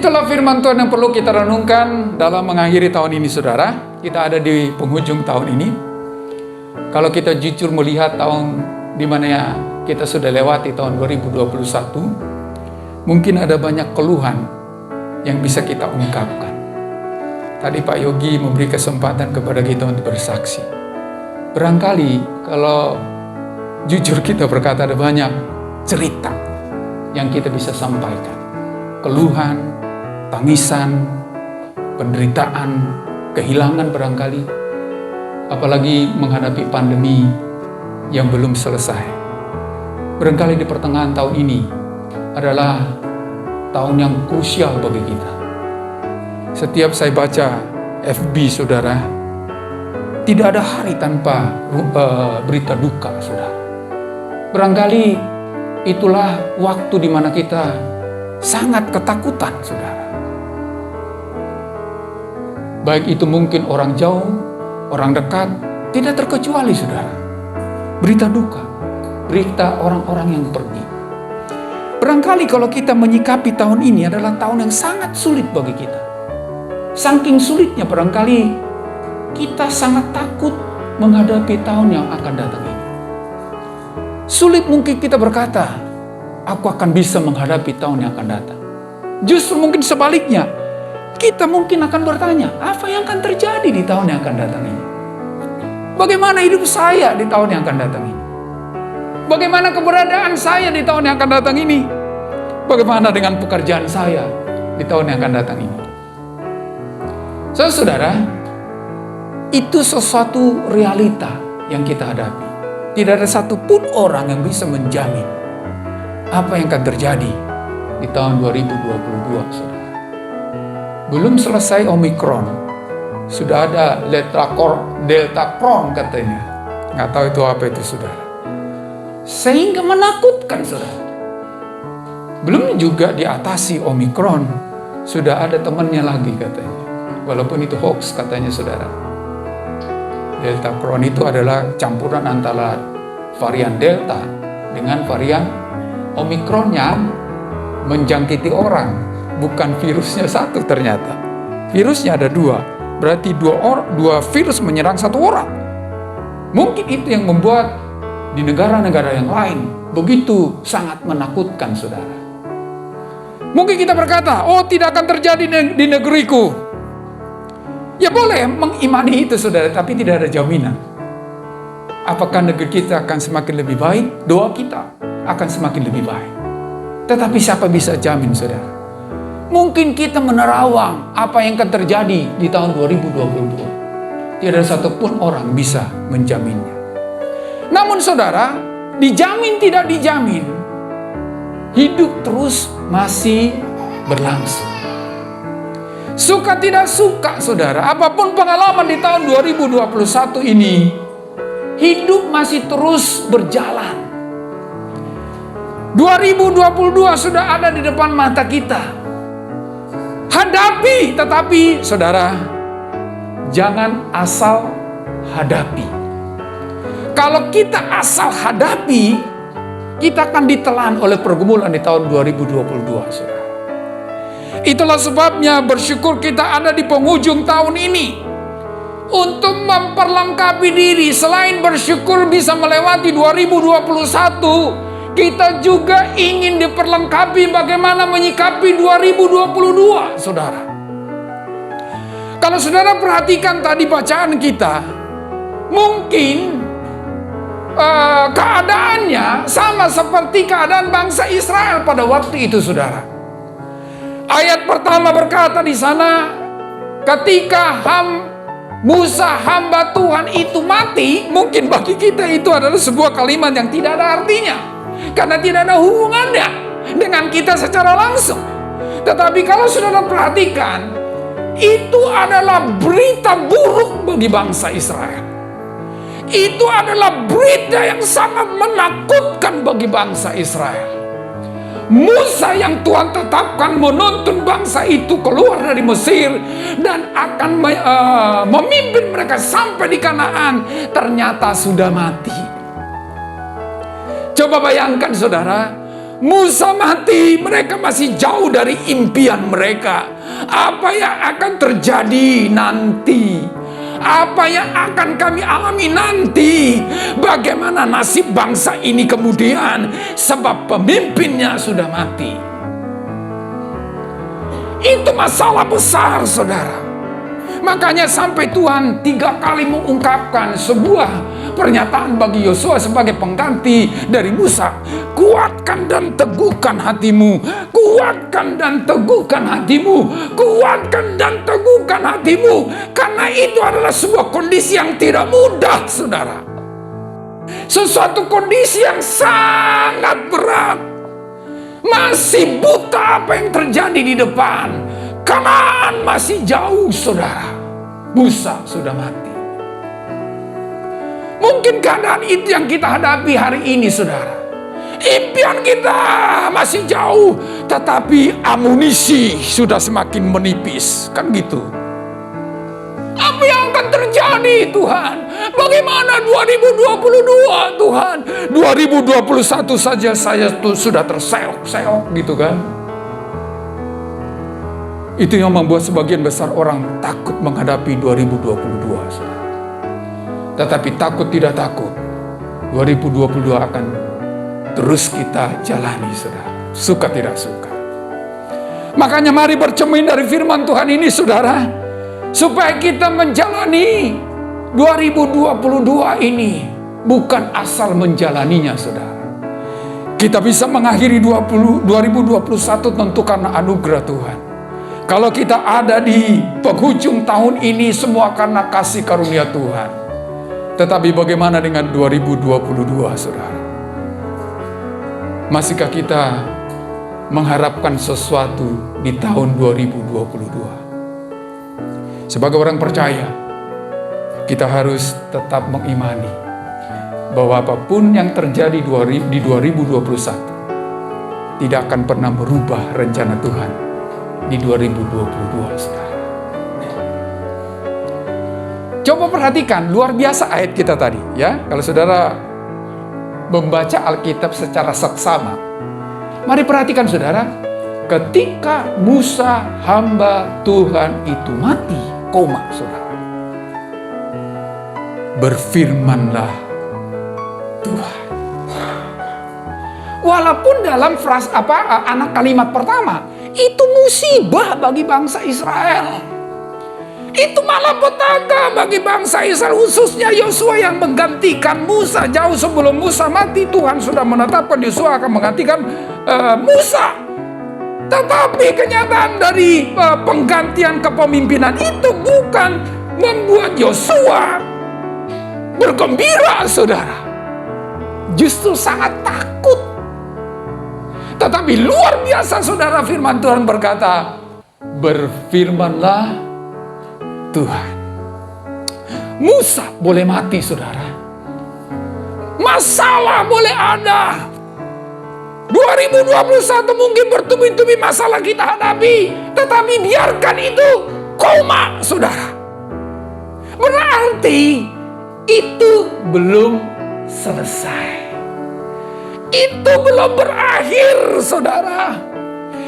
Itulah firman Tuhan yang perlu kita renungkan dalam mengakhiri tahun ini, saudara. Kita ada di penghujung tahun ini. Kalau kita jujur melihat tahun di mana ya kita sudah lewati tahun 2021, mungkin ada banyak keluhan yang bisa kita ungkapkan. Tadi Pak Yogi memberi kesempatan kepada kita untuk bersaksi. Barangkali kalau jujur kita berkata, ada banyak cerita yang kita bisa sampaikan. Keluhan, tangisan, penderitaan, kehilangan barangkali. Apalagi menghadapi pandemi yang belum selesai. Barangkali di pertengahan tahun ini adalah tahun yang krusial bagi kita. Setiap saya baca FB, saudara, tidak ada hari tanpa berita duka, saudara. Barangkali itulah waktu di mana kita sangat ketakutan, saudara. Baik itu mungkin orang jauh, orang dekat, tidak terkecuali, saudara. Berita duka, berita orang-orang yang pergi. Barangkali kalau kita menyikapi tahun ini adalah tahun yang sangat sulit bagi kita. Saking sulitnya barangkali kita sangat takut menghadapi tahun yang akan datang ini. Sulit mungkin kita berkata, aku akan bisa menghadapi tahun yang akan datang. Justru mungkin sebaliknya, kita mungkin akan bertanya, apa yang akan terjadi di tahun yang akan datang ini? Bagaimana hidup saya di tahun yang akan datang ini? Bagaimana keberadaan saya di tahun yang akan datang ini? Bagaimana dengan pekerjaan saya di tahun yang akan datang ini? Saudara, itu sesuatu realita yang kita hadapi. Tidak ada satupun orang yang bisa menjamin apa yang akan terjadi di tahun 2022, saudara. Belum selesai Omikron, sudah ada Delta Cron katanya. Nggak tahu itu apa itu, saudara. Sehingga menakutkan, saudara. Belum juga diatasi Omikron, sudah ada temannya lagi katanya. Walaupun itu hoax katanya, saudara. Delta Cron itu adalah campuran antara varian Delta dengan varian Omikron yang menjangkiti orang. Bukan virusnya satu ternyata. Virusnya ada dua. Berarti dua virus menyerang satu orang. Mungkin itu yang membuat di negara-negara yang lain begitu sangat menakutkan, saudara. Mungkin kita berkata, oh tidak akan terjadi di negeriku. Ya boleh mengimani itu, saudara, tapi tidak ada jaminan. Apakah negeri kita akan semakin lebih baik? Doa kita akan semakin lebih baik. Tetapi siapa bisa jamin, saudara? Mungkin kita menerawang apa yang akan terjadi di tahun 2022. Tidak ada satupun orang bisa menjaminnya. Namun saudara, dijamin tidak dijamin, hidup terus masih berlangsung. Suka tidak suka, saudara, apapun pengalaman di tahun 2021 ini, hidup masih terus berjalan. 2022 sudah ada di depan mata kita. Hadapi, tetapi saudara, jangan asal hadapi. Kalau kita asal hadapi, kita akan ditelan oleh pergumulan di tahun 2022, saudara. Itulah sebabnya bersyukur kita ada di penghujung tahun ini. Untuk memperlengkapi diri, selain bersyukur bisa melewati 2021, kita juga ingin diperlengkapi bagaimana menyikapi 2022, saudara. Kalau saudara perhatikan tadi bacaan kita, mungkin keadaannya sama seperti keadaan bangsa Israel pada waktu itu, saudara. Ayat pertama berkata di sana, ketika Musa hamba Tuhan itu mati, mungkin bagi kita itu adalah sebuah kalimat yang tidak ada artinya, karena tidak ada hubungannya dengan kita secara langsung. Tetapi kalau saudara perhatikan, itu adalah berita buruk bagi bangsa Israel. Itu adalah berita yang sangat menakutkan bagi bangsa Israel. Musa yang Tuhan tetapkan menuntun bangsa itu keluar dari Mesir dan akan memimpin mereka sampai di Kanaan, ternyata sudah mati. Coba bayangkan, saudara, Musa mati, mereka masih jauh dari impian mereka. Apa yang akan terjadi nanti? Apa yang akan kami alami nanti? Bagaimana nasib bangsa ini kemudian? Sebab pemimpinnya sudah mati. Itu masalah besar, saudara. Makanya sampai Tuhan 3 kali mengungkapkan sebuah pernyataan bagi Yosua sebagai pengganti dari Musa. Kuatkan dan teguhkan hatimu. Kuatkan dan teguhkan hatimu. Kuatkan dan teguhkan hatimu. Karena itu adalah sebuah kondisi yang tidak mudah, saudara. Sesuatu kondisi yang sangat berat. Masih buta apa yang terjadi di depan. Kanaan masih jauh, saudara. Musa sudah mati. Mungkin keadaan itu yang kita hadapi hari ini, saudara. Impian kita masih jauh, tetapi amunisi sudah semakin menipis. Kan gitu. Apa yang akan terjadi, Tuhan? Bagaimana 2022, Tuhan? 2021 saja saya tuh sudah terseok-seok gitu kan. Itu yang membuat sebagian besar orang takut menghadapi 2022. Tetapi takut tidak takut, 2022 akan terus kita jalani, saudara. Suka tidak suka. Makanya mari bercermin dari firman Tuhan ini, saudara. Supaya kita menjalani 2022 ini bukan asal menjalaninya, saudara. Kita bisa mengakhiri 2021 tentu karena anugerah Tuhan. Kalau kita ada di penghujung tahun ini semua karena kasih karunia Tuhan. Tetapi bagaimana dengan 2022, saudara? Masihkah kita mengharapkan sesuatu di tahun 2022? Sebagai orang percaya, kita harus tetap mengimani bahwa apapun yang terjadi di 2021 tidak akan pernah merubah rencana Tuhan di 2022, saudara. Coba perhatikan, luar biasa ayat kita tadi, ya. Kalau saudara membaca Alkitab secara seksama, mari perhatikan, saudara. Ketika Musa hamba Tuhan itu mati, saudara, berfirmanlah Tuhan. Walaupun dalam frasa anak kalimat pertama itu musibah bagi bangsa Israel. Itu malah petaka bagi bangsa Israel, khususnya Yosua yang menggantikan Musa. Jauh sebelum Musa mati, Tuhan sudah menetapkan Yosua akan menggantikan Musa. Tetapi kenyataan dari penggantian kepemimpinan itu bukan membuat Yosua bergembira, saudara. Justru sangat takut. Tetapi luar biasa, saudara, firman Tuhan berkata, berfirmanlah Tuhan. Musa boleh mati, saudara. Masalah boleh ada. 2021 mungkin bertubi-tubi masalah kita hadapi. Tetapi biarkan itu koma, saudara. Berarti itu belum selesai. Itu belum berakhir, saudara.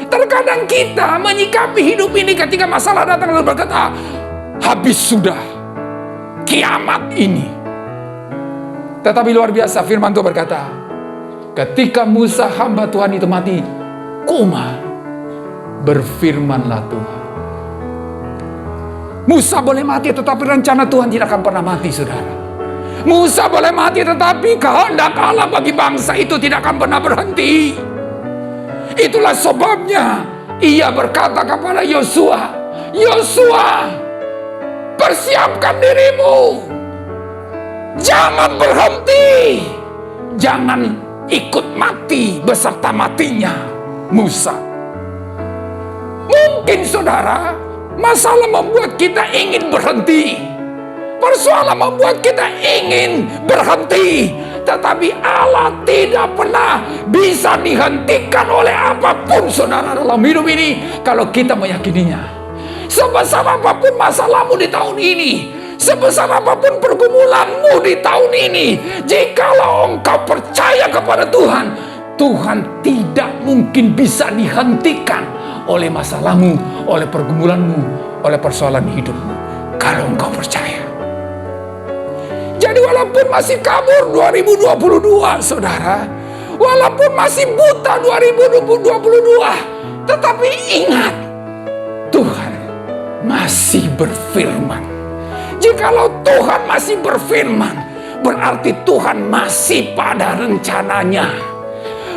Terkadang kita menyikapi hidup ini ketika masalah datang lalu berkata, habis sudah kiamat ini. Tetapi luar biasa, firman Tuhan berkata, ketika Musa hamba Tuhan itu mati, berfirmanlah Tuhan. Musa boleh mati, tetapi rencana Tuhan tidak akan pernah mati, saudara. Musa boleh mati, tetapi kehendak Allah bagi bangsa itu tidak akan pernah berhenti. Itulah sebabnya ia berkata kepada Yosua, Yosua, persiapkan dirimu. Jangan berhenti. Jangan ikut mati beserta matinya Musa. Mungkin, saudara, masalah membuat kita ingin berhenti. Persoalan membuat kita ingin berhenti. Tetapi Allah tidak pernah bisa dihentikan oleh apapun, saudara, dalam hidup ini, kalau kita meyakininya. Sebesar apapun masalahmu di tahun ini, sebesar apapun pergumulanmu di tahun ini, jikalau engkau percaya kepada Tuhan, Tuhan tidak mungkin bisa dihentikan oleh masalahmu, oleh pergumulanmu, oleh persoalan hidupmu, kalau engkau percaya. Jadi walaupun masih kabur 2022, saudara, walaupun masih buta 2022, tetapi ingat, Tuhan masih berfirman. Jikalau Tuhan masih berfirman, berarti Tuhan masih pada rencananya,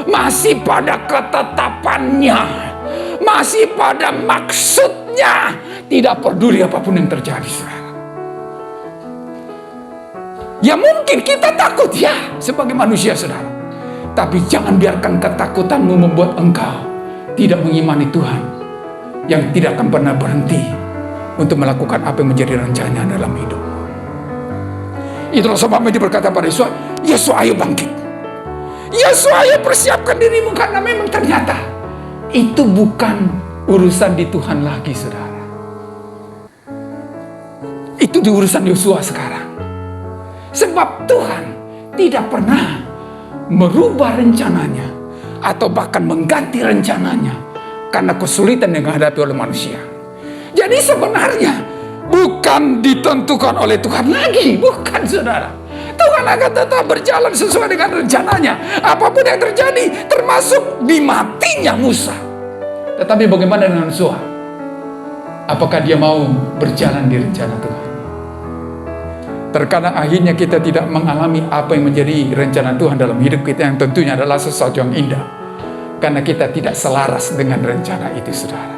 masih pada ketetapannya, masih pada maksudnya. Tidak peduli apapun yang terjadi, saudara. Ya mungkin kita takut ya sebagai manusia, saudara. Tapi jangan biarkan ketakutanmu membuat engkau tidak mengimani Tuhan, yang tidak akan pernah berhenti untuk melakukan apa yang menjadi rencananya dalam hidup. Itulah sebabnya dia berkata pada Yesus, Yesus ayo bangkit. Yesus ayo persiapkan dirimu, karena memang ternyata itu bukan urusan di Tuhan lagi, saudara. Itu di urusan Yosua sekarang. Sebab Tuhan tidak pernah merubah rencananya atau bahkan mengganti rencananya karena kesulitan yang dihadapi oleh manusia. Jadi sebenarnya bukan ditentukan oleh Tuhan lagi, bukan, saudara. Tuhan akan tetap berjalan sesuai dengan rencananya. Apapun yang terjadi, termasuk di matinya Musa. Tetapi bagaimana dengan Yosua? Apakah dia mau berjalan di rencana Tuhan? Terkadang akhirnya kita tidak mengalami apa yang menjadi rencana Tuhan dalam hidup kita, yang tentunya adalah sesuatu yang indah, karena kita tidak selaras dengan rencana itu, saudara.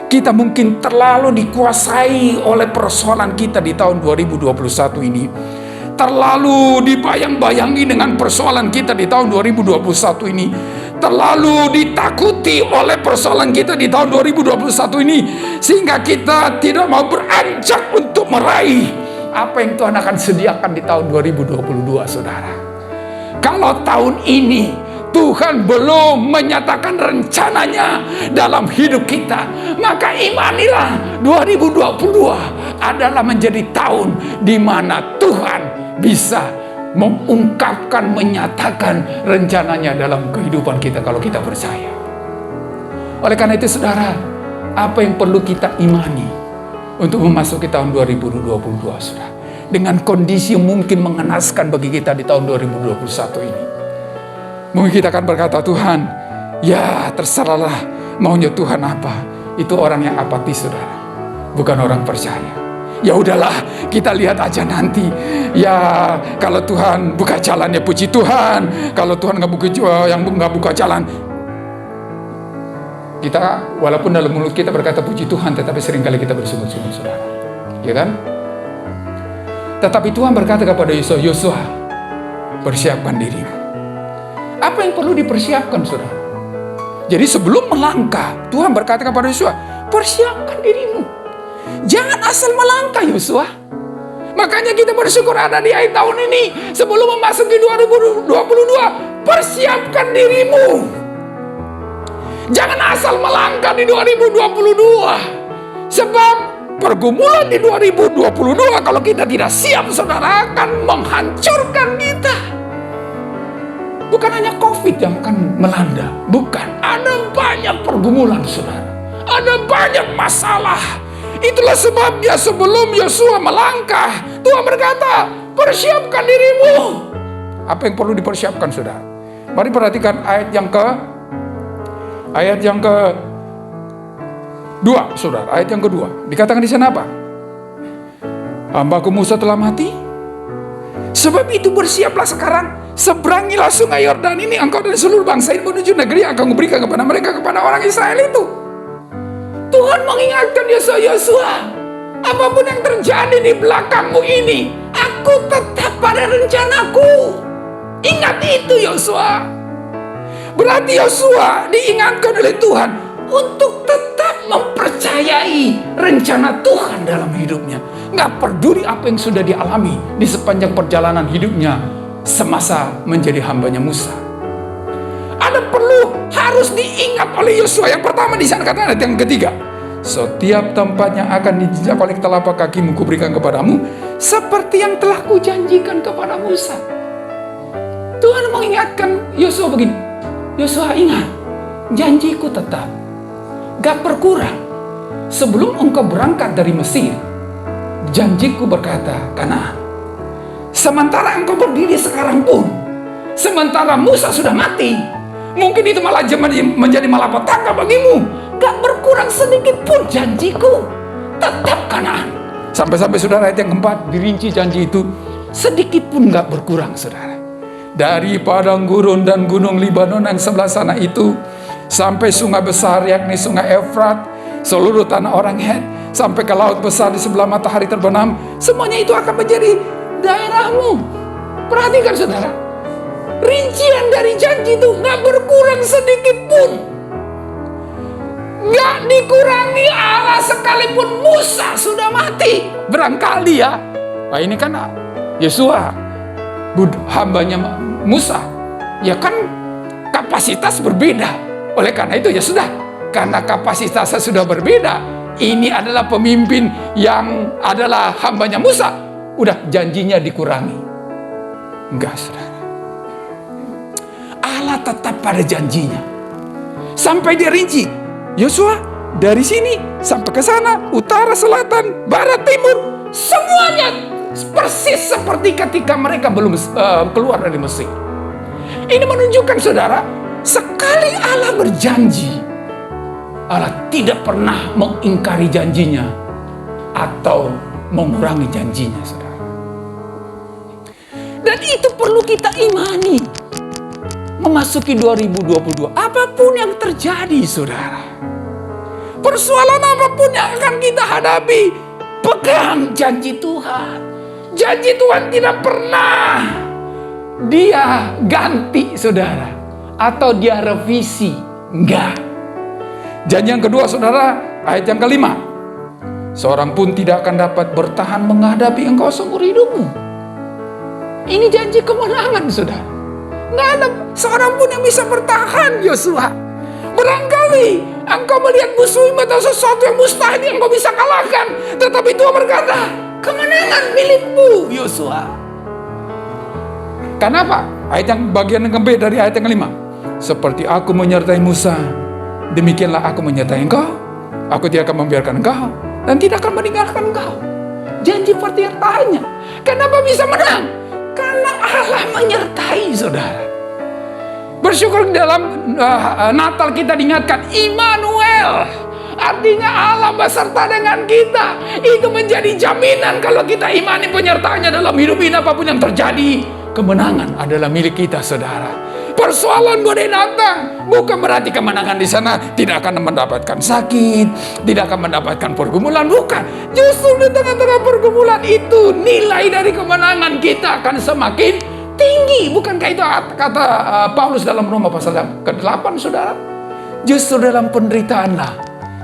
Kita mungkin terlalu dikuasai oleh persoalan kita di tahun 2021 ini, terlalu dibayang-bayangi dengan persoalan kita di tahun 2021 ini, terlalu ditakuti oleh persoalan kita di tahun 2021 ini, sehingga kita tidak mau beranjak untuk meraih apa yang Tuhan akan sediakan di tahun 2022, saudara. Kalau tahun ini Tuhan belum menyatakan rencananya dalam hidup kita, maka imanilah 2022 adalah menjadi tahun di mana Tuhan bisa mengungkapkan, menyatakan rencananya dalam kehidupan kita kalau kita percaya. Oleh karena itu, saudara, apa yang perlu kita imani untuk memasuki tahun 2022, saudara, dengan kondisi yang mungkin mengenaskan bagi kita di tahun 2021 ini. Mungkin kita akan berkata, Tuhan, ya terserahlah maunya Tuhan apa. Itu orang yang apatis, saudara, bukan orang percaya. Ya udahlah, kita lihat aja nanti. Ya kalau Tuhan buka jalan, ya puji Tuhan. Kalau Tuhan nggak buka jalan, kita walaupun dalam mulut kita berkata puji Tuhan, tetapi seringkali kita bersungut-sungut, saudara. Ya kan? Tetapi Tuhan berkata kepada Yosua, Yosua, persiapkan dirimu. Apa yang perlu dipersiapkan, saudara? Jadi sebelum melangkah, Tuhan berkata kepada Yosua, persiapkan dirimu. Jangan asal melangkah, Yosua. Makanya kita bersyukur ada di akhir tahun ini. Sebelum memasuki 2022, persiapkan dirimu. Jangan asal melangkah di 2022. Sebab pergumulan di 2022 kalau kita tidak siap, saudara, akan menghancurkan kita. Bukan hanya COVID yang akan melanda, bukan. Ada banyak pergumulan, saudara. Ada banyak masalah. Itulah sebabnya sebelum Yosua melangkah, Tuhan berkata, persiapkan dirimu. Apa yang perlu dipersiapkan, saudara? Mari perhatikan ayat yang kedua, saudara. Ayat yang kedua. Dikatakan di sana apa? Hambaku Musa telah mati. Sebab itu bersiaplah sekarang. Seberangilah sungai Yordan ini, engkau dan seluruh bangsa ini menuju negeri yang akan kuberikan kepada mereka, kepada orang Israel itu. Tuhan mengingatkan Yosua, apapun yang terjadi di belakangmu ini, aku tetap pada rencanaku. Ingat itu, Yosua. Berarti Yosua diingatkan oleh Tuhan untuk tetap mempercayai rencana Tuhan dalam hidupnya. Nggak peduli apa yang sudah dialami di sepanjang perjalanan hidupnya semasa menjadi hambanya Musa. Ada perlu harus diingat oleh Yosua. Yang pertama di sana kata ayat yang ketiga, setiap tempatnya akan dijejak oleh telapak kakimu kuberikan kepadamu, seperti yang telah kujanjikan kepada Musa. Tuhan mengingatkan Yosua begini, Yosua ingat, janjiku tetap, gak berkurang. Sebelum engkau berangkat dari Mesir, janjiku berkata, Kanaan. Sementara engkau berdiri sekarang pun, sementara Musa sudah mati, mungkin itu malah menjadi malapetaka bagimu. Gak berkurang sedikit pun janjiku, tetap Kanaan. Sampai-sampai saudara, ayat yang keempat dirinci janji itu, sedikit pun gak berkurang saudara. Dari padang gurun dan gunung Libanon yang sebelah sana itu, sampai sungai besar yakni sungai Efrat, seluruh tanah orang Het, sampai ke laut besar di sebelah matahari terbenam, semuanya itu akan menjadi daerahmu. Perhatikan saudara, rincian dari janji itu gak berkurang sedikit pun, gak dikurangi Allah sekalipun Musa sudah mati. Barangkali ya, nah ini kan Yosua, hambanya Musa, ya kan kapasitas berbeda. Oleh karena itu ya sudah, karena kapasitasnya sudah berbeda, ini adalah pemimpin yang adalah hambanya Musa, udah janjinya dikurangi. Enggak saudara, Allah tetap pada janjinya. Sampai dia rinci, Yosua dari sini sampai ke sana, utara, selatan, barat, timur, semuanya persis seperti ketika mereka belum keluar dari Mesir. Ini menunjukkan saudara, sekali Allah berjanji, Allah tidak pernah mengingkari janjinya atau mengurangi janjinya saudara. Dan itu perlu kita imani. Memasuki 2022, apapun yang terjadi saudara, persoalan apapun yang akan kita hadapi, pegang janji Tuhan. Janji Tuhan tidak pernah dia ganti saudara, atau dia revisi. Enggak. Janji yang kedua saudara, ayat yang kelima, seorang pun tidak akan dapat bertahan menghadapi engkau seumur hidupmu. Ini janji kemenangan saudara. Nggak ada seorang pun yang bisa bertahan Yosua. Barangkali engkau melihat musuhmu atau sesuatu yang mustahil yang engkau bisa kalahkan, tetapi Tuhan berkata, kemenangan milikmu Yosua. Kenapa? Ayat yang bagian yang keempat dari ayat yang kelima, seperti aku menyertai Musa, demikianlah aku menyertai engkau. Aku tidak akan membiarkan engkau dan tidak akan meninggalkan engkau. Janji penyertaannya. Kenapa bisa menang? Karena Allah menyertai saudara. Bersyukur dalam Natal kita diingatkan Immanuel, artinya Allah beserta dengan kita. Itu menjadi jaminan kalau kita imani penyertaannya dalam hidup ini. Apapun yang terjadi, kemenangan adalah milik kita saudara. Persoalan godaan datang, bukan berarti kemenangan di sana tidak akan mendapatkan sakit, tidak akan mendapatkan pergumulan, bukan. Justru di tengah-tengah pergumulan itu, nilai dari kemenangan kita akan semakin tinggi. Bukankah itu kata Paulus dalam Roma pasal ke-8 saudara? Justru dalam penderitaanlah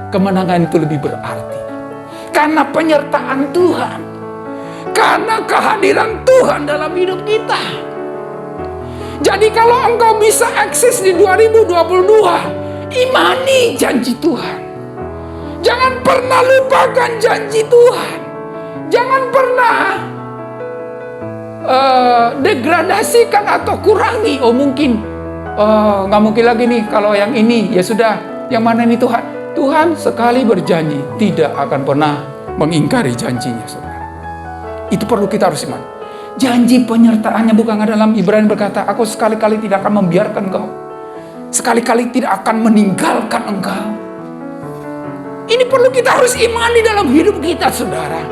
kemenangan itu lebih berarti. Karena penyertaan Tuhan, karena kehadiran Tuhan dalam hidup kita. Jadi kalau engkau bisa eksis di 2022, imani janji Tuhan. Jangan pernah lupakan janji Tuhan. Jangan pernah degradasikan atau kurangi. Oh mungkin nggak mungkin lagi nih kalau yang ini, ya sudah, yang mana ini Tuhan. Tuhan sekali berjanji tidak akan pernah mengingkari janjinya saudara. Itu perlu kita harus imani. Janji penyertaannya bukan dalam Ibrani berkata, aku sekali-kali tidak akan membiarkan engkau, sekali-kali tidak akan meninggalkan engkau. Ini perlu kita harus imani dalam hidup kita saudara,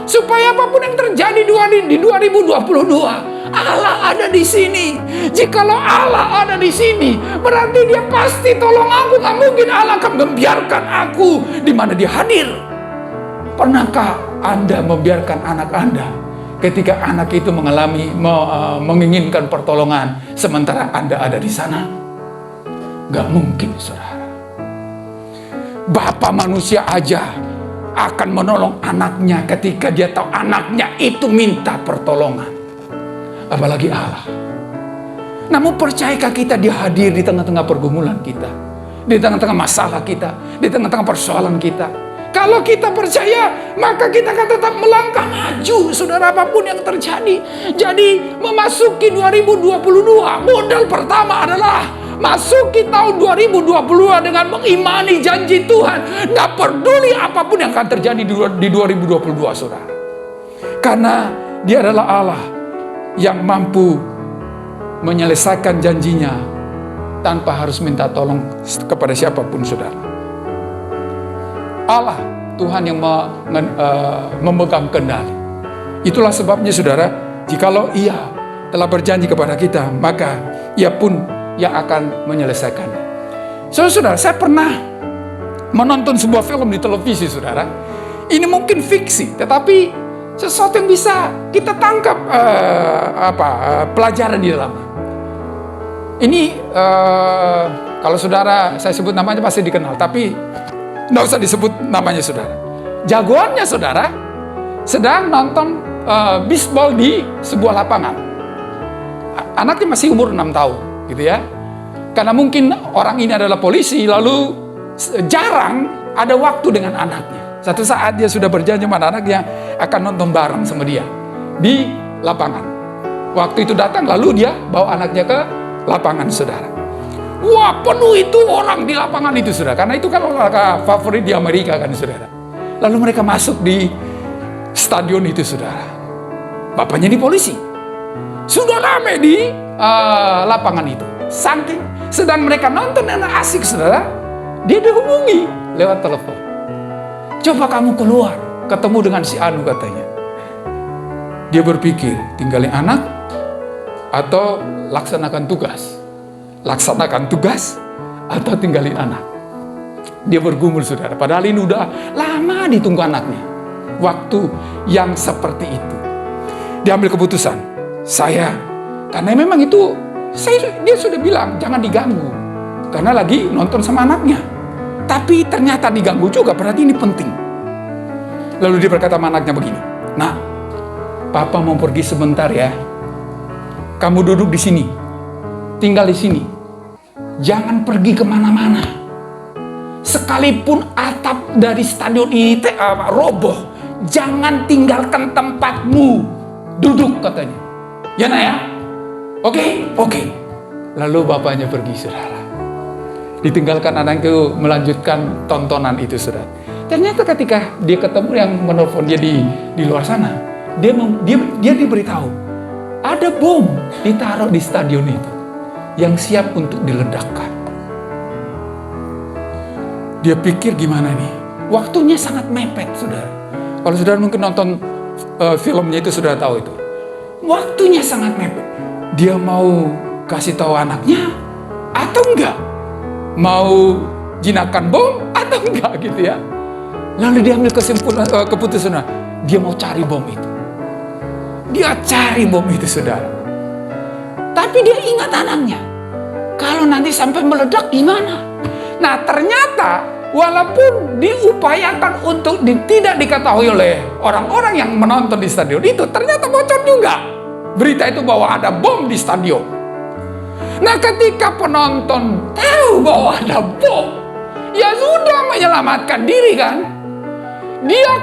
supaya apapun yang terjadi di 2022, Allah ada di sini. Jikalau Allah ada di sini, berarti Dia pasti tolong aku. Gak mungkin Allah akan membiarkan aku di mana Dia hadir. Pernahkah Anda membiarkan anak Anda ketika anak itu menginginkan pertolongan sementara Anda ada di sana? Gak mungkin saudara. Bapa manusia aja akan menolong anaknya ketika dia tahu anaknya itu minta pertolongan, apalagi Allah. Namun percayakah kita Dia hadir di tengah-tengah pergumulan kita, di tengah-tengah masalah kita, di tengah-tengah persoalan kita? Kalau kita percaya, maka kita akan tetap melangkah maju saudara, apapun yang terjadi. Jadi memasuki 2022, modal pertama adalah masuki tahun 2022 dengan mengimani janji Tuhan. Nggak peduli apapun yang akan terjadi di 2022, saudara. Karena Dia adalah Allah yang mampu menyelesaikan janjinya tanpa harus minta tolong kepada siapapun, saudara. Allah, Tuhan yang memegang kendali. Itulah sebabnya, saudara, jikalau Ia telah berjanji kepada kita, maka Ia pun yang akan menyelesaikannya. Saudara, saya pernah menonton sebuah film di televisi, saudara. Ini mungkin fiksi, tetapi sesuatu yang bisa kita tangkap pelajaran di dalamnya. Ini kalau saudara saya sebut namanya pasti dikenal, tapi nggak usah disebut namanya, saudara. Jagoannya, saudara, sedang nonton bisbol di sebuah lapangan. Anaknya masih umur 6 tahun, gitu ya. Karena mungkin orang ini adalah polisi, lalu jarang ada waktu dengan anaknya. Satu saat dia sudah berjanji sama anaknya akan nonton bareng sama dia di lapangan. Waktu itu datang, lalu dia bawa anaknya ke lapangan, saudara. Wah, penuh itu orang di lapangan itu, saudara. Karena itu kan olahraga favorit di Amerika kan, saudara. Lalu mereka masuk di stadion itu, saudara. Bapaknya di polisi. Sudah ramai di lapangan itu. Saking sedang mereka nonton dan asik, saudara, dia dihubungi lewat telepon. Coba kamu keluar, ketemu dengan si Anu, katanya. Dia berpikir, tinggalin anak atau laksanakan tugas. Laksanakan tugas atau tinggalin anak. Dia bergumul, saudara. Padahal ini udah lama ditunggu anaknya. Waktu yang seperti itu. Dia ambil keputusan. Karena memang itu, dia sudah bilang jangan diganggu. Karena lagi nonton sama anaknya. Tapi ternyata diganggu juga, berarti ini penting. Lalu dia berkata sama anaknya begini, "Nak, Papa mau pergi sebentar ya. Kamu duduk di sini, tinggal di sini. Jangan pergi kemana-mana. Sekalipun atap dari stadion ini roboh, jangan tinggalkan tempatmu. Duduk," katanya. "Ya, Nak ya? Oke. Lalu bapaknya pergi, saudara. Ditinggalkan anak itu melanjutkan tontonan itu, saudara. Ternyata ketika dia ketemu yang menelpon dia di luar sana, dia diberitahu ada bom ditaruh di stadion itu yang siap untuk diledakkan. Dia pikir gimana nih? Waktunya sangat mepet, saudara. Kalau saudara mungkin nonton filmnya itu, saudara tahu itu. Waktunya sangat mepet. Dia mau kasih tahu anaknya atau enggak? Mau jinakan bom atau enggak, gitu ya. Lalu dia ambil keputusan, dia mau cari bom itu. Dia cari bom itu, saudara. Tapi dia ingat anaknya. Kalau nanti sampai meledak gimana? Nah, ternyata walaupun diupayakan untuk tidak diketahui oleh orang-orang yang menonton di stadion itu, ternyata bocor juga berita itu bahwa ada bom di stadion. Nah, ketika penonton tahu bahwa ada bom, ya sudah menyelamatkan diri kan.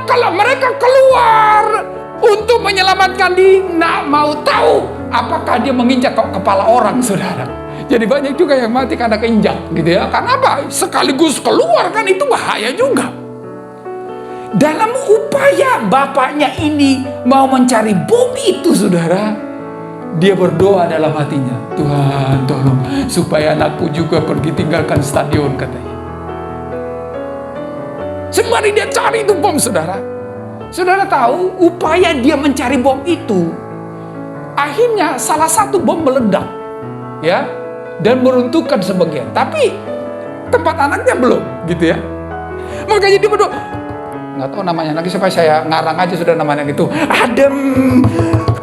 Kalau mereka keluar untuk menyelamatkan diri, nggak mau tahu apakah dia menginjak kepala orang, saudara. Jadi banyak juga yang mati karena keinjak, gitu ya. Karena apa? Sekaligus keluar kan, itu bahaya juga. Dalam upaya bapaknya ini mau mencari bom itu, saudara, dia berdoa dalam hatinya, "Tuhan, tolong supaya anakku juga pergi tinggalkan stadion," katanya. Sembari dia cari itu bom, saudara. Saudara tahu, upaya dia mencari bom itu, akhirnya salah satu bom meledak, ya, dan meruntuhkan sebagian. Tapi tempat anaknya belum, gitu ya. Makanya dia berdoa, nggak tahu namanya lagi, supaya saya ngarang aja sudah namanya gitu. Adem,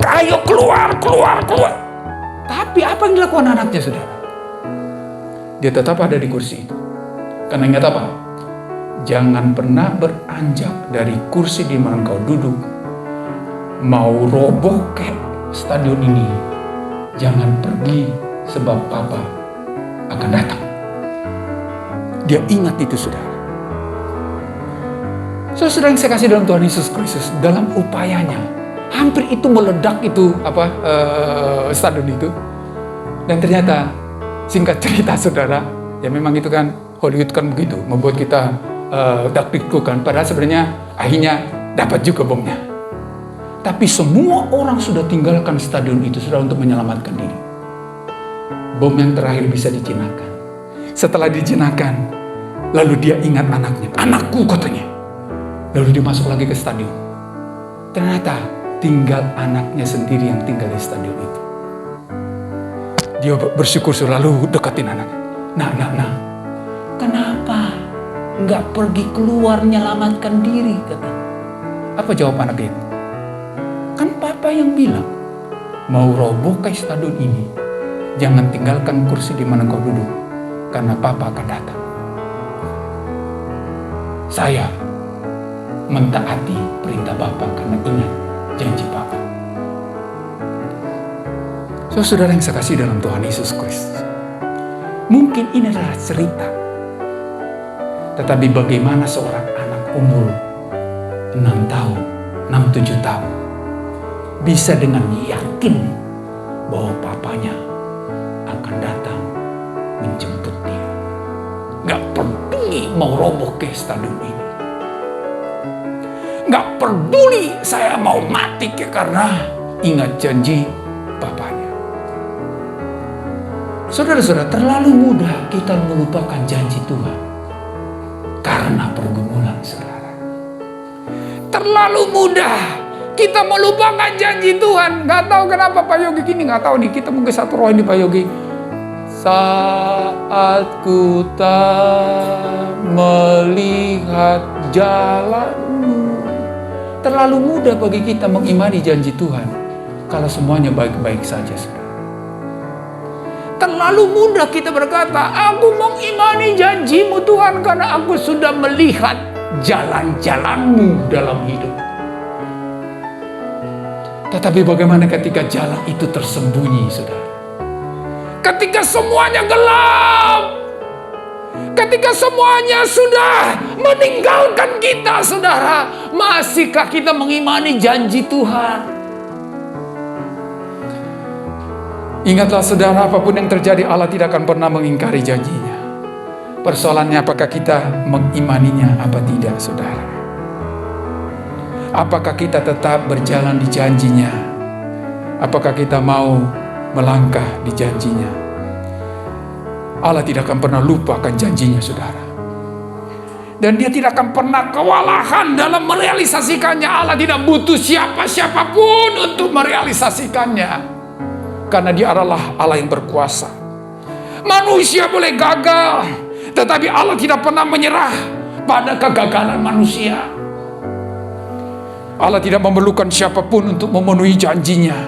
ayo keluar. Tapi apa yang dilakukan anaknya, saudara? Dia tetap ada di kursi itu. Karena ingat apa? Jangan pernah beranjak dari kursi di mana engkau duduk. Mau roboh ke stadion ini, jangan pergi sebab Papa akan datang. Dia ingat itu, saudara. Saudara yang saya kasih dalam Tuhan Yesus Kristus, dalam upayanya hampir itu meledak itu stadion itu, dan ternyata Singkat cerita saudara, ya memang itu kan Hollywood kan begitu, membuat kita dak-dikdukan. Padahal sebenarnya akhirnya dapat juga bomnya. Tapi semua orang sudah tinggalkan stadion itu sudah untuk menyelamatkan diri. Bom yang terakhir bisa dijinakkan. Setelah dijinakkan, lalu dia ingat anaknya. Anakku katanya. Lalu dia masuk lagi ke stadion. Ternyata tinggal anaknya sendiri yang tinggal di stadion itu. Dia bersyukur selalu deketin anaknya. Nah. Kenapa nggak pergi keluar menyelamatkan diri? Kata. Apa jawab anak itu? Kan papa yang bilang, mau roboh ke stadion ini, jangan tinggalkan kursi di mana kau duduk, karena papa akan datang. Saya mentaati perintah Bapa karena ingat janji Bapa. Saudara yang saya kasih dalam Tuhan Yesus Kristus, mungkin ini adalah cerita, tetapi bagaimana seorang anak umur 6 tahun, 6-7 tahun bisa dengan yakin bahwa papanya akan datang menjemput dia. Gak peduli mau roboh ke stadion ini. Gak peduli saya mau mati karena ingat janji Bapaknya. Saudara-saudara, terlalu mudah kita melupakan janji Tuhan karena pergumulan saudara. Terlalu mudah kita melupakan janji Tuhan. Gak tahu kenapa Pak Yogi gini, gak tahu nih, kita mungkin satu roh ini Pak Yogi. Saat ku tak melihat jalanmu. Terlalu mudah bagi kita mengimani janji Tuhan kalau semuanya baik-baik saja, saudara. Terlalu mudah kita berkata, aku mengimani janjimu Tuhan karena aku sudah melihat jalan-jalanmu dalam hidup. Tetapi bagaimana ketika jalan itu tersembunyi, saudara? Ketika semuanya gelap, ketika semuanya sudah meninggalkan kita, saudara, masihkah kita mengimani janji Tuhan? Ingatlah saudara, apapun yang terjadi, Allah tidak akan pernah mengingkari janjinya. Persoalannya apakah kita mengimaninya apa tidak, saudara? Apakah kita tetap berjalan di janjinya? Apakah kita mau melangkah di janjinya? Allah tidak akan pernah lupakan janjinya, saudara. Dan dia tidak akan pernah kewalahan dalam merealisasikannya. Allah tidak butuh siapapun untuk merealisasikannya. Karena dia adalah Allah yang berkuasa. Manusia boleh gagal, tetapi Allah tidak pernah menyerah pada kegagalan manusia. Allah tidak memerlukan siapapun untuk memenuhi janjinya.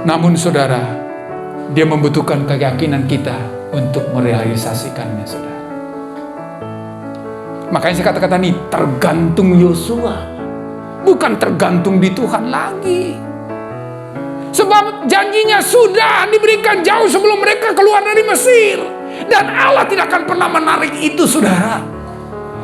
Namun saudara, dia membutuhkan keyakinan kita untuk merealisasikannya, saudara. Makanya saya katakan ini tergantung Yosua, bukan tergantung di Tuhan lagi. Sebab janjinya sudah diberikan jauh sebelum mereka keluar dari Mesir. Dan Allah tidak akan pernah menarik itu, saudara.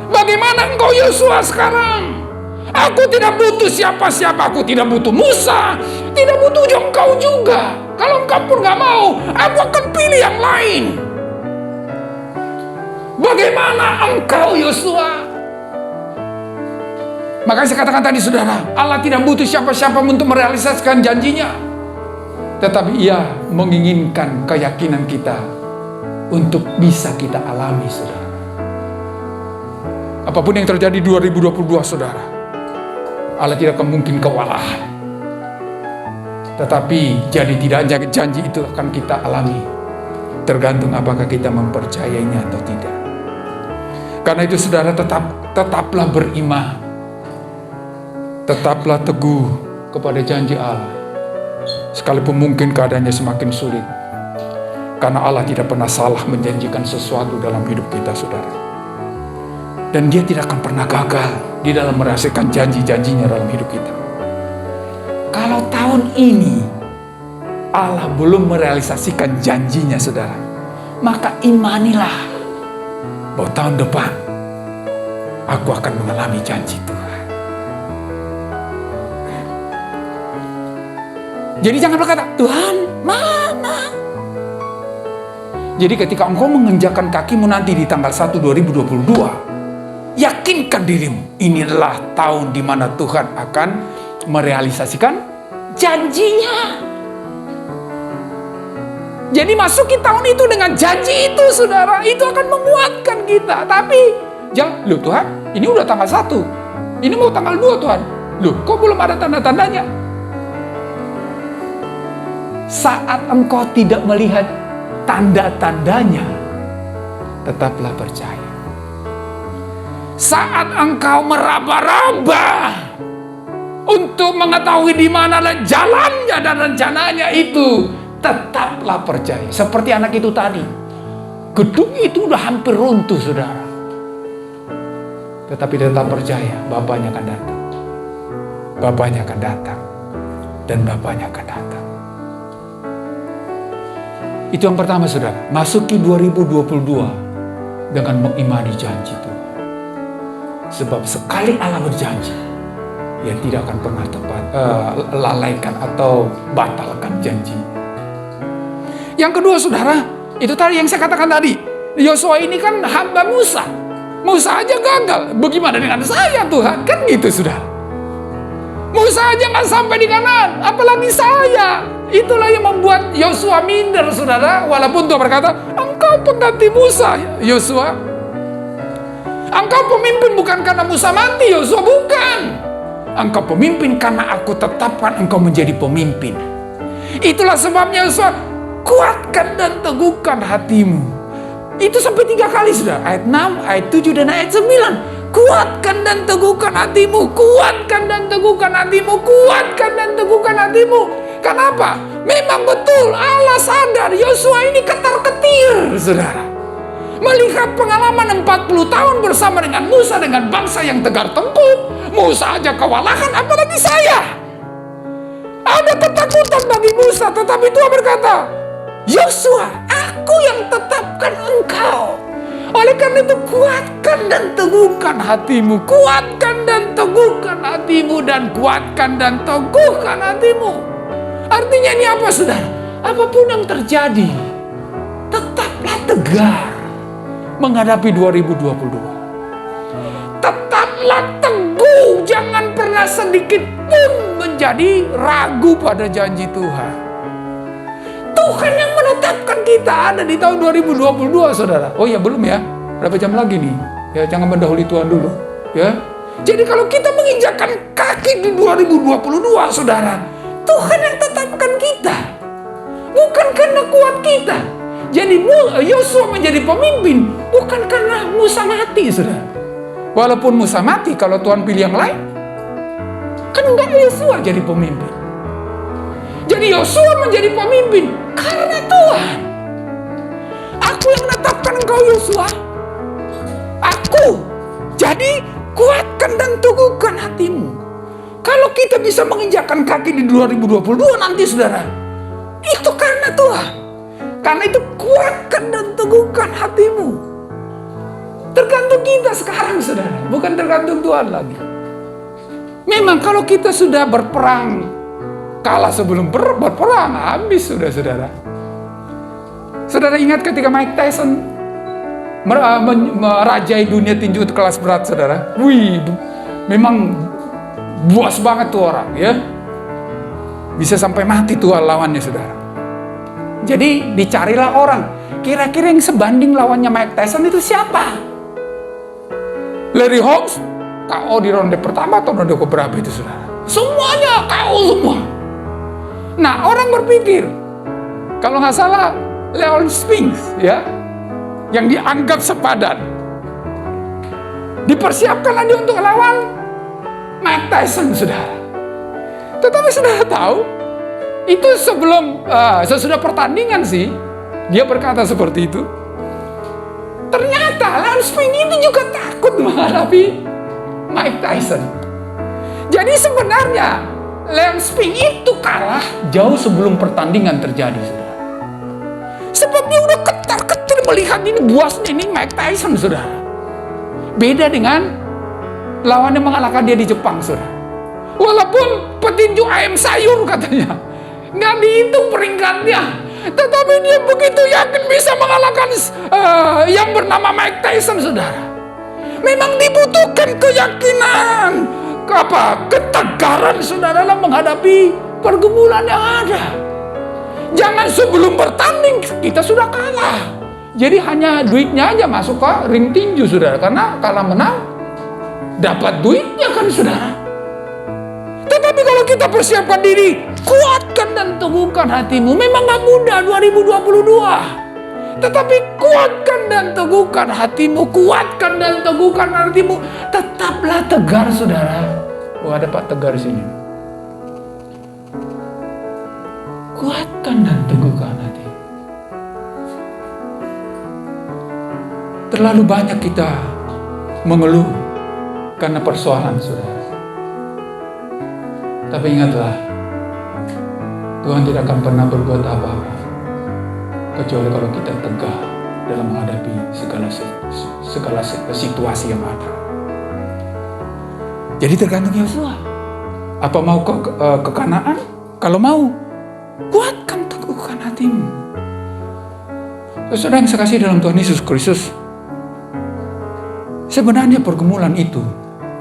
Bagaimana engkau Yosua sekarang? Aku tidak butuh siapa-siapa. Aku tidak butuh Musa. Tidak butuh engkau juga. Kalau engkau pun gak mau, aku akan pilih yang lain. Bagaimana engkau Yosua? Makanya saya katakan tadi, saudara, Allah tidak butuh siapa-siapa untuk merealisasikan janjinya. Tetapi ia menginginkan keyakinan kita untuk bisa kita alami, saudara. Apapun yang terjadi 2022, saudara, Allah tidak akan mungkin kewalahan. Tetapi jadi tidaknya janji itu akan kita alami, tergantung apakah kita mempercayainya atau tidak. Karena itu saudara, tetaplah beriman, tetaplah teguh kepada janji Allah. Sekalipun mungkin keadaannya semakin sulit. Karena Allah tidak pernah salah menjanjikan sesuatu dalam hidup kita, saudara. Dan dia tidak akan pernah gagal di dalam merasakan janji-janjinya dalam hidup kita. Kalau tahun ini Allah belum merealisasikan janjinya, saudara, maka imanilah bahwa tahun depan aku akan mengalami janji Tuhan. Jadi jangan berkata, Tuhan, mana? Jadi ketika engkau menginjakkan kakimu nanti di tanggal 1 2022, yakinkan dirimu, ini adalah tahun di mana Tuhan akan merealisasikan janjinya. Jadi masuki tahun itu dengan janji itu, saudara, itu akan menguatkan kita. Tapi jangan, loh Tuhan, ini udah tanggal 1, ini mau tanggal 2 Tuhan. Loh, kok belum ada tanda-tandanya? Saat engkau tidak melihat tanda-tandanya, tetaplah percaya. Saat engkau meraba-raba untuk mengetahui di mana jalannya dan rencananya itu, tetaplah percaya. Seperti anak itu tadi, gedung itu udah hampir runtuh, saudara. Tetapi tetap percaya, Bapaknya akan datang. Bapaknya akan datang. Dan Bapaknya akan datang. Itu yang pertama, saudara. Masuki 2022 dengan mengimani janji Tuhan. Sebab sekali Allah berjanji, Dia tidak akan pernah lalaikan atau batalkan janji. Yang kedua, saudara, itu tadi yang saya katakan tadi. Yosua ini kan hamba Musa. Musa aja gagal. Bagaimana dengan saya, Tuhan? Kan gitu, saudara. Musa aja nggak sampai di Kanaan, apalagi saya. Itulah yang membuat Yosua minder, saudara. Walaupun Tuhan berkata, engkau pengganti Musa, Yosua. Engkau pemimpin bukan karena Musa mati, Yosua, bukan. Engkau pemimpin karena aku tetapkan engkau menjadi pemimpin. Itulah sebabnya Yosua, kuatkan dan teguhkan hatimu. Itu sampai 3 kali, saudara. Ayat 6, ayat 7, dan ayat 9. Kuatkan dan teguhkan hatimu. Kuatkan dan teguhkan hatimu. Kuatkan dan teguhkan hatimu. Kenapa? Memang betul Allah sadar Yosua ini ketar-ketir, saudara. Melihat pengalaman 40 tahun bersama dengan Musa, dengan bangsa yang tegar tengkuk. Musa aja kewalahan, apalagi saya. Ada ketakutan bagi Musa, tetapi Tuhan berkata, Yosua, aku yang tetapkan engkau. Oleh karena itu kuatkan dan teguhkan hatimu. Kuatkan dan teguhkan hatimu. Dan kuatkan dan teguhkan hatimu. Artinya ini apa, saudara? Apapun yang terjadi, tetaplah tegar menghadapi 2022. Tetaplah teguh. Jangan pernah sedikit pun menjadi ragu pada janji Tuhan. Tuhan yang menetapkan kita ada di tahun 2022, saudara. Oh ya, belum ya? Berapa jam lagi nih? Ya, jangan mendahului Tuhan dulu. Ya. Jadi kalau kita menginjakkan kaki di 2022, saudara, Tuhan yang tetapkan kita. Bukan karena kuat kita. Jadi Yosua menjadi pemimpin bukan karena Musa mati, saudara. Walaupun Musa mati, kalau Tuhan pilih yang lain, kan enggak Yosua jadi pemimpin. Jadi Yosua menjadi pemimpin karena Tuhan. Aku yang menetapkan engkau, Yosua. Aku. Jadi kuatkan dan teguhkan hatimu. Kalau kita bisa menginjakkan kaki di 2022 nanti, saudara, itu karena Tuhan. Karena itu kuatkan dan teguhkan hatimu. Tergantung kita sekarang, saudara. Bukan tergantung Tuhan lagi. Memang kalau kita sudah berperang, kalah sebelum berperang, habis sudah, saudara. Saudara ingat ketika Mike Tyson merajai dunia tinju kelas berat, saudara. Wih, memang buas banget tuh orang, ya. Bisa sampai mati tuh lawannya, saudara. Jadi dicarilah orang, kira-kira yang sebanding lawannya Mike Tyson itu siapa? Larry Holmes, KO di ronde pertama atau ronde keberapa itu, saudara? Semuanya KO semua. Nah, orang berpikir, kalau nggak salah, Leon Spinks, ya, yang dianggap sepadan, dipersiapkanlah dia untuk lawan Mike Tyson, saudara. Tetapi saudara tahu, itu sebelum sesudah pertandingan sih, dia berkata seperti itu. Ternyata Leon Spinks itu juga takut menghadapi Mike Tyson. Jadi sebenarnya Leon Spinks itu kalah jauh sebelum pertandingan terjadi, saudara. Sebab dia udah ketar-ketir melihat ini buasnya ini Mike Tyson, saudara. Beda dengan lawannya mengalahkan dia di Jepang, saudara. Walaupun petinju ayam sayur katanya, nggak dihitung peringkatnya. Tetapi dia begitu yakin bisa mengalahkan yang bernama Mike Tyson, saudara. Memang dibutuhkan keyakinan, ketegaran, saudara, dalam menghadapi pergumulan yang ada. Jangan sebelum bertanding kita sudah kalah. Jadi hanya duitnya aja masuk ke ring tinju, saudara. Karena kalah menang dapat duitnya kan, saudara. Tetapi kalau kita persiapkan diri, kuatkan dan teguhkan hatimu. Memang gak mudah 2022. Tetapi kuatkan dan teguhkan hatimu. Kuatkan dan teguhkan hatimu. Tetaplah tegar, saudara. Oh, ada Pak Tegar di sini. Kuatkan dan teguhkan hati. Terlalu banyak kita mengeluh karena persoalan, saudara. Tapi ingatlah, Tuhan tidak akan pernah berbuat apa-apa kecuali kalau kita tegar dalam menghadapi segala situasi yang ada. Jadi tergantung Yosua. Apa mau ke Kanaan? Kalau mau, kuatkan, teguhkan hatimu. Saudara yang saya kasih dalam Tuhan Yesus Kristus, sebenarnya pergumulan itu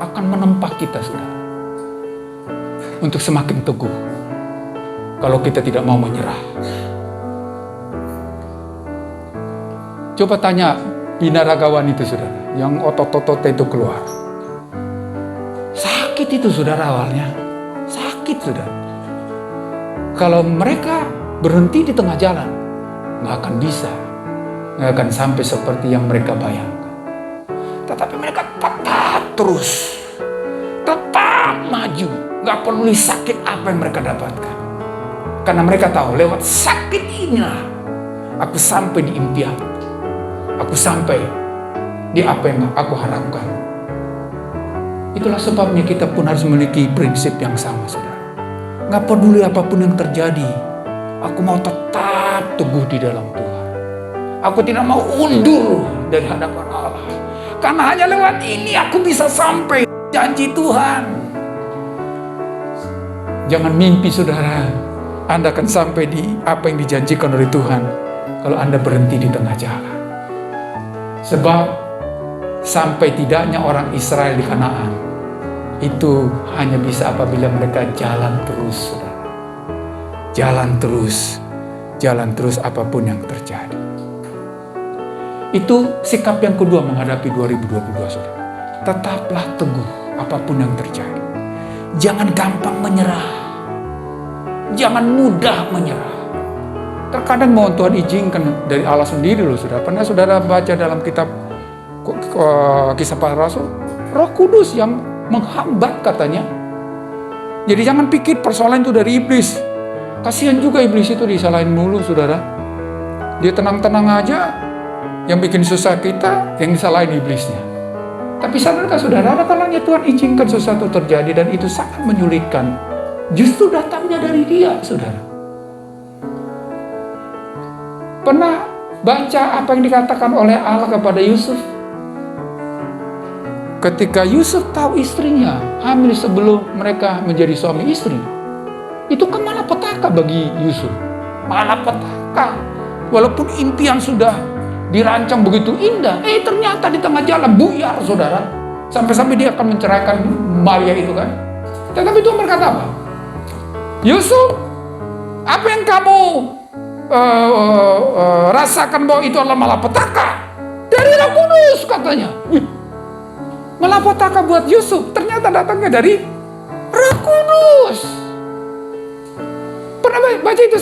akan menempa kita, saudara, untuk semakin teguh kalau kita tidak mau menyerah. Coba tanya binaragawan itu, saudara, yang otot-ototnya itu keluar. Sakit itu, saudara, awalnya. Sakit, saudara. Kalau mereka berhenti di tengah jalan, nggak akan bisa. Nggak akan sampai seperti yang mereka bayangkan. Tetapi mereka tetap terus. Tetap maju. Nggak perlu sakit apa yang mereka dapatkan. Karena mereka tahu lewat sakit inilah aku sampai di impian. Aku sampai di apa yang aku harapkan. Itulah sebabnya kita pun harus memiliki prinsip yang sama, saudara. Nggak peduli apapun yang terjadi, aku mau tetap teguh di dalam Tuhan. Aku tidak mau undur dari hadapan Allah. Karena hanya lewat ini aku bisa sampai janji Tuhan. Jangan mimpi, saudara, Anda akan sampai di apa yang dijanjikan oleh Tuhan kalau Anda berhenti di tengah jalan. Sebab sampai tidaknya orang Israel di Kanaan itu hanya bisa apabila mereka jalan terus, saudara. Jalan terus apapun yang terjadi. Itu sikap yang kedua menghadapi 2022, saudara. Tetaplah teguh apapun yang terjadi. Jangan gampang menyerah. Jangan mudah menyerah. Terkadang mau Tuhan izinkan dari Allah sendiri loh, saudara. Pernah saudara baca dalam kitab Kisah Para Rasul, Roh Kudus yang menghambat katanya. Jadi jangan pikir persoalan itu dari iblis. Kasihan juga iblis itu disalahin mulu, saudara. Dia tenang-tenang aja, yang bikin susah kita, yang disalahin iblisnya. Tapi sadarkah saudara, ada kalanya Tuhan izinkan sesuatu terjadi dan itu sangat menyulitkan. Justru datangnya dari Dia, saudara. Pernah baca apa yang dikatakan oleh Allah kepada Yusuf? Ketika Yusuf tahu istrinya hamil sebelum mereka menjadi suami istri, itu kan malapetaka bagi Yusuf. Malapetaka. Walaupun impian sudah dirancang begitu indah, ternyata di tengah jalan buyar, saudara. Sampai-sampai dia akan menceraikan Maria itu kan. Tetapi Tuhan berkata apa? Yusuf, apa yang kamu rasakan bahwa itu adalah malapetaka dari Roh Kudus, katanya. Malapetaka buat Yusuf ternyata datangnya dari Roh Kudus. Pernah baca itu,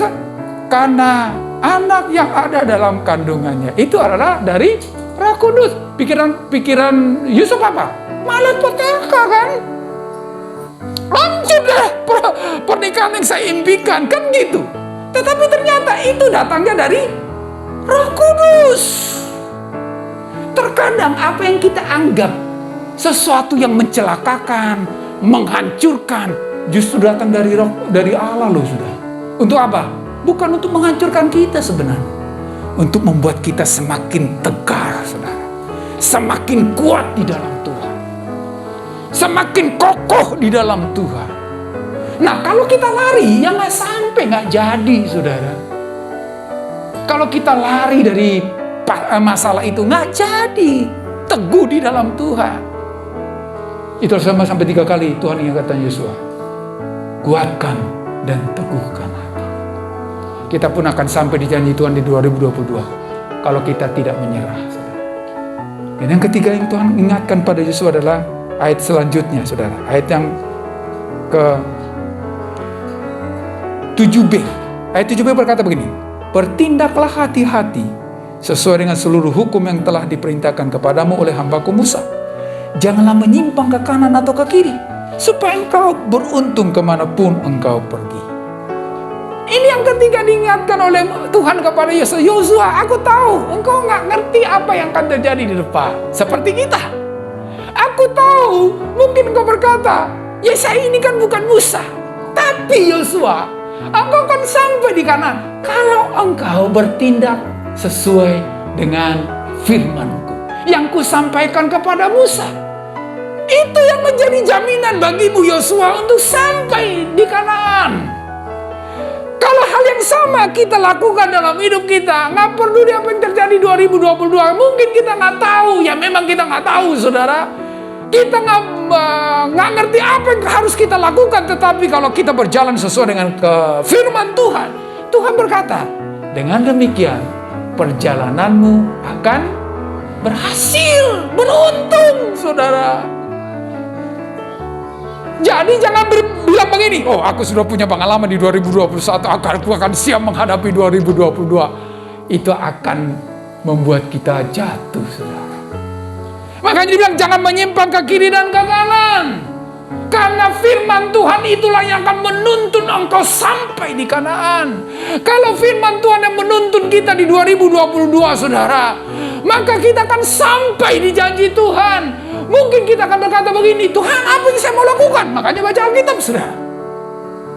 karena anak yang ada dalam kandungannya itu adalah dari Roh Kudus. Pikiran Yusuf apa? Malapetaka kan? Langsung deh pernikahan yang saya impikan kan gitu. Tetapi ternyata itu datangnya dari Roh Kudus. Terkadang apa yang kita anggap sesuatu yang mencelakakan, menghancurkan, justru datang dari Allah loh, sudah. Untuk apa? Bukan untuk menghancurkan kita sebenarnya. Untuk membuat kita semakin tegar, saudara. Semakin kuat di dalam Tuhan. Semakin kokoh di dalam Tuhan. Nah, kalau kita lari, ya nggak sampai, nggak jadi, saudara. Kalau kita lari dari masalah itu, nggak jadi. Teguh di dalam Tuhan. Itu sama sampai 3 kali Tuhan ingatkan Yosua. Kuatkan dan teguhkan hati. Kita pun akan sampai di janji Tuhan di 2022. Kalau kita tidak menyerah. Dan yang ketiga yang Tuhan ingatkan pada Yosua adalah ayat selanjutnya, saudara. Ayat yang ke 7b. Ayat 7b berkata begini. Bertindaklah hati-hati sesuai dengan seluruh hukum yang telah diperintahkan kepadamu oleh hambaku Musa. Janganlah menyimpang ke kanan atau ke kiri, supaya engkau beruntung kemanapun engkau pergi. Ini yang ketiga diingatkan oleh Tuhan kepada Yosua. Yosua, aku tahu engkau nggak ngerti apa yang akan terjadi di depan. Seperti kita. Aku tahu mungkin engkau berkata, ya saya ini kan bukan Musa. Tapi Yosua, engkau akan sampai di kanan kalau engkau bertindak sesuai dengan firman-Ku yang Kusampaikan kepada Musa. Itu yang menjadi jaminan bagimu Yosua untuk sampai di Kanaan. Kalau hal yang sama kita lakukan dalam hidup kita, nggak perlu apa yang terjadi 2022. Mungkin kita nggak tahu, ya memang kita nggak tahu, saudara. Kita nggak ngerti apa yang harus kita lakukan, tetapi kalau kita berjalan sesuai dengan firman Tuhan, Tuhan berkata, dengan demikian perjalananmu akan berhasil, beruntung, saudara. Jadi jangan bilang begini, oh aku sudah punya pengalaman di 2021, aku akan siap menghadapi 2022. Itu akan membuat kita jatuh, saudara. Makanya dibilang jangan menyimpang ke kiri dan ke kanan. Karena firman Tuhan itulah yang akan menuntun engkau sampai di Kanaan. Kalau firman Tuhan yang menuntun kita di 2022, saudara, maka kita akan sampai di janji Tuhan. Mungkin kita akan berkata begini, Tuhan apa yang saya mau lakukan? Makanya baca Alkitab, saudara.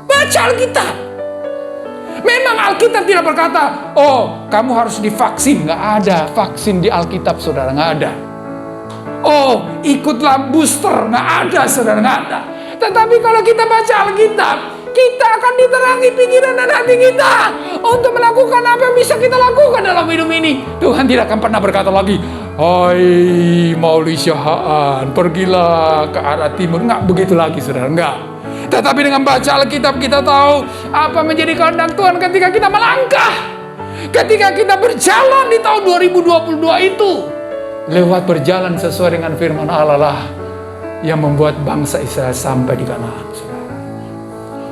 Baca Alkitab. Memang Alkitab tidak berkata, oh kamu harus divaksin. Nggak ada vaksin di Alkitab, saudara, nggak ada. Oh ikutlah booster, nggak ada, saudara, nggak ada. Tetapi kalau kita baca Alkitab, kita akan diterangi pikiran dan hati kita untuk melakukan apa yang bisa kita lakukan dalam hidup ini. Tuhan tidak akan pernah berkata lagi, hai Maulisa Haan, pergilah ke arah timur. Nggak begitu lagi, saudara, nggak. Tetapi dengan baca Alkitab kita tahu apa menjadi kehendak Tuhan ketika kita melangkah. Ketika kita berjalan di tahun 2022 itu. Lewat berjalan sesuai dengan firman Allah lah yang membuat bangsa Israel sampai di Kanaan.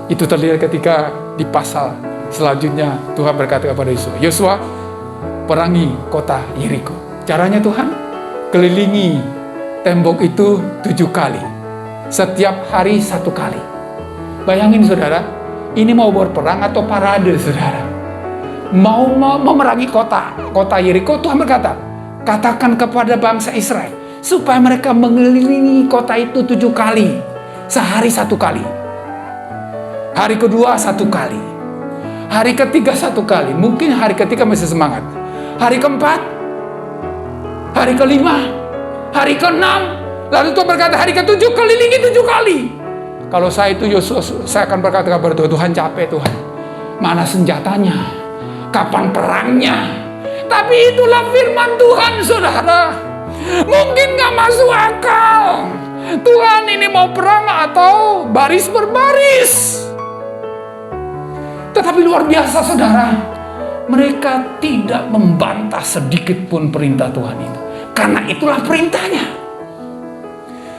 Itu terlihat ketika di pasal selanjutnya Tuhan berkata kepada Yosua, Yosua, perangi kota Yeriko. Caranya Tuhan, kelilingi tembok itu 7 kali. Setiap hari 1 kali. Bayangin, saudara, ini mau berperang atau parade, saudara. Mau memerangi kota Yeriko. Tuhan berkata, katakan kepada bangsa Israel supaya mereka mengelilingi kota itu 7 kali. Sehari 1 kali. Hari kedua 1 kali. Hari ketiga 1 kali. Mungkin hari ketiga masih semangat. Hari keempat, hari kelima, hari keenam. Lalu Tuhan berkata hari ke-7 kelilingi 7 kali. Kalau saya itu Yosua, saya akan berkata kepada Tuhan, Tuhan capek Tuhan. Mana senjatanya? Kapan perangnya? Tapi itulah firman Tuhan, saudara. Mungkin gak masuk akal. Tuhan ini mau perang atau baris berbaris. Tetapi luar biasa, saudara. Mereka tidak membantah sedikit pun perintah Tuhan itu. Karena itulah perintahnya.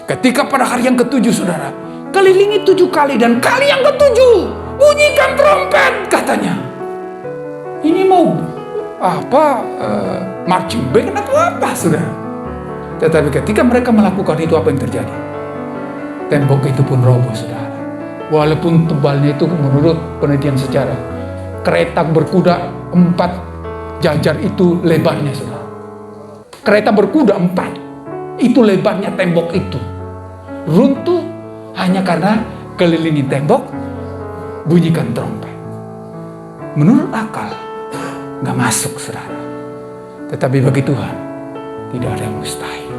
Ketika pada hari yang ke-7, saudara, kelilingi 7 kali. Dan kali yang ke-7, bunyikan trompet, katanya. Ini mau marching band atau apa, saudara? Tetapi ketika mereka melakukan itu, apa yang terjadi? Tembok itu pun roboh, saudara. Walaupun tebalnya itu menurut penelitian sejarah, kereta berkuda 4 jajar itu lebarnya, saudara. Kereta berkuda 4, itu lebarnya tembok itu. Runtuh hanya karena kelilingi tembok, bunyikan trompet. Menurut akal, nggak masuk, saudara. Tetapi bagi Tuhan, tidak ada yang mustahil.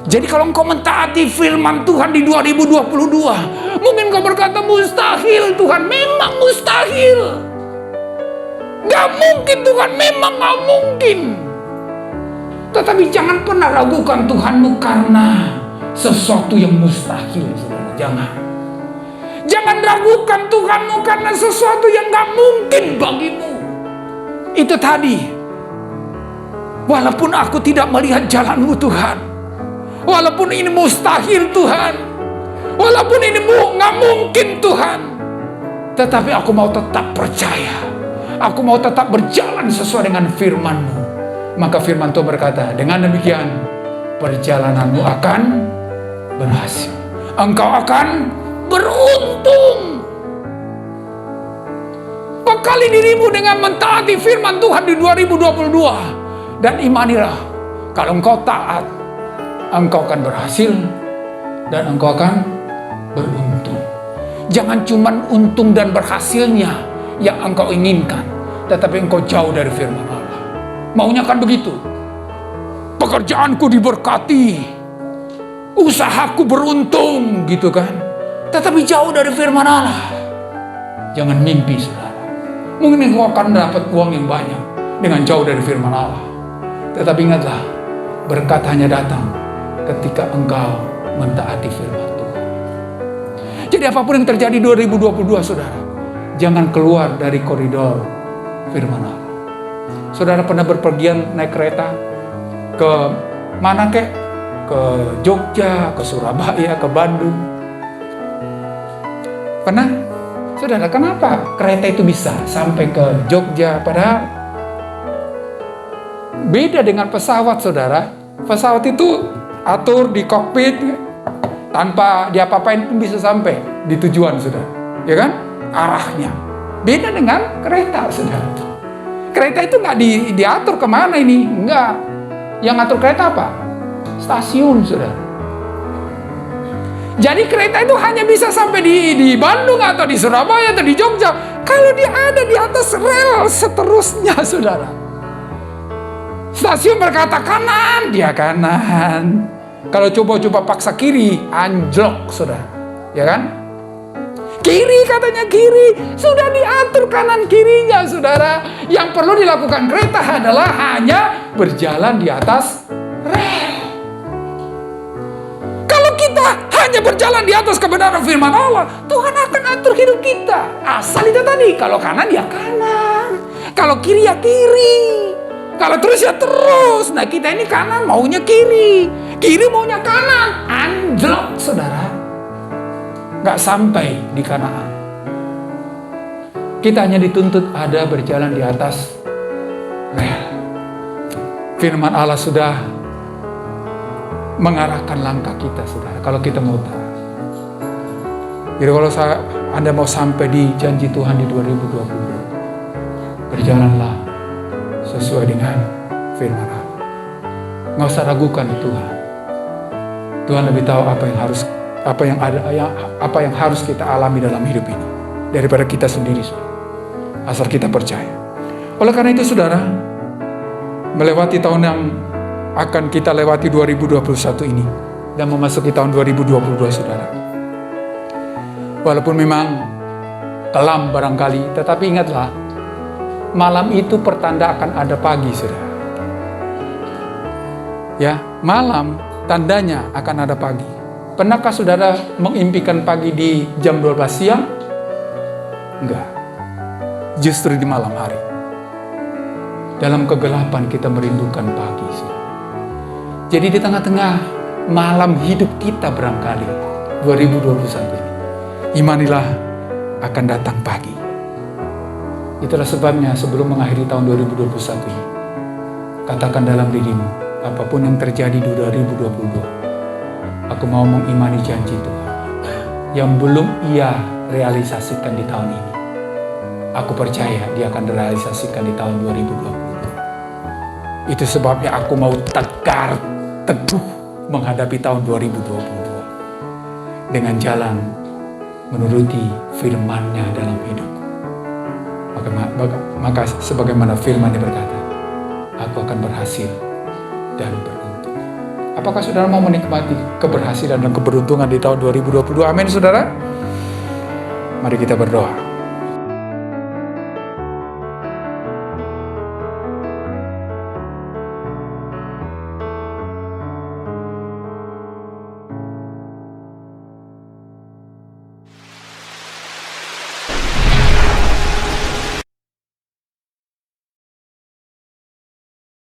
Jadi kalau engkau mentaati firman Tuhan di 2022, mungkin engkau berkata mustahil, Tuhan. Memang mustahil. Gak mungkin Tuhan, memang gak mungkin. Tetapi jangan pernah ragukan Tuhanmu karena sesuatu yang mustahil, saudara. Jangan ragukan Tuhanmu karena sesuatu yang gak mungkin bagimu. Itu tadi. Walaupun aku tidak melihat jalanmu Tuhan, walaupun ini mustahil Tuhan, walaupun ini gak mungkin Tuhan, tetapi aku mau tetap percaya. Aku mau tetap berjalan sesuai dengan firman-Mu. Maka firman Tuhan berkata, dengan demikian perjalananmu akan berhasil. Engkau akan beruntung. Bekali dirimu dengan mentaati firman Tuhan di 2022. Dan imanilah, kalau engkau taat, engkau akan berhasil dan engkau akan beruntung. Jangan cuma untung dan berhasilnya yang engkau inginkan, tetapi engkau jauh dari firman Allah. Maunya kan begitu. Pekerjaanku diberkati, usahaku beruntung, gitu kan. Tetapi jauh dari firman Allah. Jangan mimpi, saudara. Mungkin engkau akan dapat uang yang banyak dengan jauh dari firman Allah. Tetapi ingatlah, berkat hanya datang ketika engkau mentaati firman Tuhan. Jadi apapun yang terjadi 2022, saudara, jangan keluar dari koridor firman Allah. Saudara pernah berpergian naik kereta ke mana kek? Ke Jogja, ke Surabaya, ke Bandung. Pernah? Saudara, kenapa kereta itu bisa sampai ke Jogja? Padahal beda dengan pesawat, saudara. Pesawat itu atur di kokpit, tanpa diapa-apain pun bisa sampai di tujuan, saudara. Ya kan? Arahnya. Beda dengan kereta, saudara. Kereta itu nggak diatur kemana ini, enggak. Yang ngatur kereta apa? Stasiun, saudara. Jadi kereta itu hanya bisa sampai di Bandung atau di Surabaya atau di Jogja kalau dia ada di atas rel seterusnya, saudara. Stasiun berkata kanan, dia kanan. Kalau coba-coba paksa kiri, anjlok, saudara. Ya kan? Kiri katanya kiri, sudah diatur kanan kirinya, saudara. Yang perlu dilakukan kereta adalah hanya berjalan di atas rel. Kalau kita hanya berjalan di atas kebenaran firman Allah, Tuhan akan atur hidup kita. Asal itu tadi, kalau kanan ya kanan, kalau kiri ya kiri, kalau terus ya terus. Nah kita ini kanan maunya kiri, kiri maunya kanan, anjlok, saudara. Gak sampai di Kanaan. Kita hanya dituntut ada berjalan di atas rel. Firman Allah sudah mengarahkan langkah kita, saudara, kalau kita mau taat. Jadi kalau Anda mau sampai di janji Tuhan di 2022, berjalanlah sesuai dengan firman Allah. Nggak usah ragukan Tuhan. Tuhan lebih tahu apa yang harus kita alami dalam hidup ini daripada kita sendiri, asal kita percaya. Oleh karena itu, saudara, melewati tahun yang akan kita lewati 2021 ini dan memasuki tahun 2022, saudara, walaupun memang kelam barangkali, tetapi ingatlah, malam itu pertanda akan ada pagi, saudara. Ya, malam tandanya akan ada pagi. Pernahkah saudara mengimpikan pagi di jam 12 siang? Enggak. Justru di malam hari. Dalam kegelapan kita merindukan pagi. Jadi di tengah-tengah malam hidup kita barangkali 2021 ini, imanilah akan datang pagi. Itulah sebabnya sebelum mengakhiri tahun 2021 ini, katakan dalam dirimu, apapun yang terjadi di 2022, aku mau mengimani janji Tuhan yang belum Ia realisasikan di tahun ini. Aku percaya Dia akan realisasikan di tahun 2022. Itu sebabnya aku mau tegar teguh menghadapi tahun 2022 dengan jalan menuruti firman-Nya dalam hidupku. Maka sebagaimana firman-Nya berkata, aku akan berhasil dan beruntung. Apakah saudara mau menikmati keberhasilan dan keberuntungan di tahun 2022? Amin, saudara. Mari kita berdoa.